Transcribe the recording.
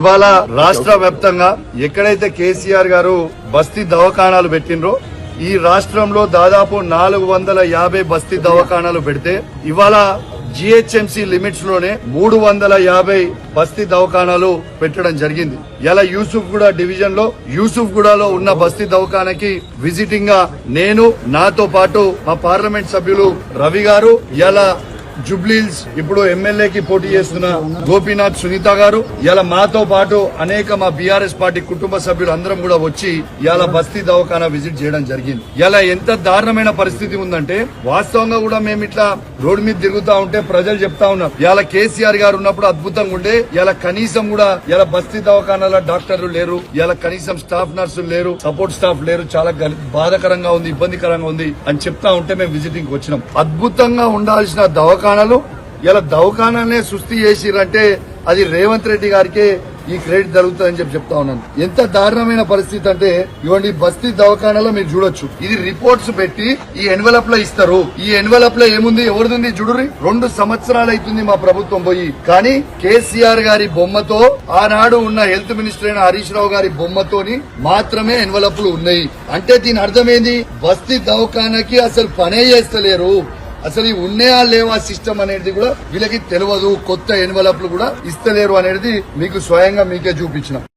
ఇవాళ రాష్ట్ర వ్యాప్తంగా ఎక్కడైతే కేసీఆర్ గారు బస్తీ దవాఖానాలు పెట్టినరో ఈ రాష్ట్రంలో దాదాపు 450 బస్తీ దవాఖానాలు పెడితే ఇవాళ జిహెచ్ఎంసీ లిమిట్స్ లోనే 350 బస్తీ దవాఖానాలు పెట్టడం జరిగింది. ఇలా యూసుఫ్గూడ డివిజన్ లో యూసుఫ్గూడలో ఉన్న బస్తీ దవాఖానాకి విజిటింగ్ గా నేను నాతో పాటు మా పార్లమెంట్ సభ్యులు రవి గారు ఇలా జుబ్లీల్స్ ఇప్పుడు ఎమ్మెల్యేకి పోటీ చేస్తున్న గోపీనాథ్ సునీత గారు ఇలా మాతో పాటు అనేక మా బీఆర్ఎస్ పార్టీ కుటుంబ సభ్యులు అందరం కూడా వచ్చి ఇలా బస్తీ దవాఖానా విజిట్ చేయడం జరిగింది. ఇలా ఎంత దారుణమైన పరిస్థితి ఉందంటే వాస్తవంగా కూడా మేము ఇట్లా రోడ్డు మీద తిరుగుతా ఉంటే ప్రజలు చెప్తా ఉన్నారు ఇలా కేసీఆర్ గారు ఉన్నప్పుడు అద్భుతంగా ఉండే ఇలా కనీసం కూడా ఇలా బస్తీ దవాఖానాల డాక్టర్లు లేరు, ఇలా కనీసం స్టాఫ్ నర్సులు లేరు, సపోర్ట్ స్టాఫ్ లేరు, చాలా బాధాకరంగా ఉంది, ఇబ్బందికరంగా ఉంది అని చెప్తా ఉంటే మేము విజిటింగ్ వచ్చినాం. అద్భుతంగా ఉండాల్సిన దవాఖానాలు ఇలా దవాఖానాలనే సుస్థి చేసిరంటే అది రేవంత్ రెడ్డి గారికి ఈ క్రెడిట్ జరుగుతుందని చెప్తా ఉన్నాను. ఎంత దారుణమైన పరిస్థితి అంటే ఇవ్వండి బస్తీ దవాఖానాలో మీరు చూడొచ్చు, ఇది రిపోర్ట్స్ పెట్టి ఈ ఎన్వలప్ లో ఇస్తారు. ఈ ఎన్వలప్ లో ఏముంది, ఎవరిది చూడురి. 2 సంవత్సరాలు అవుతుంది మా ప్రభుత్వం పోయి, కానీ కేసీఆర్ గారి బొమ్మతో ఆనాడు ఉన్న హెల్త్ మినిస్టర్ అయిన హరీష్ రావు గారి బొమ్మతోని మాత్రమే ఎన్వలప్లు ఉన్నాయి. అంటే దీని అర్థమేంది, బస్తీ దవాఖానాకి అసలు పనే చేస్తలేరు. అసలు ఈ ఉన్నాయా లేవా సిస్టమ్ అనేది కూడా వీళ్ళకి తెలియదు. కొత్త ఎన్వలప్లు కూడా ఇస్తలేరు అనేది మీకు స్వయంగా మీకే చూపించిన.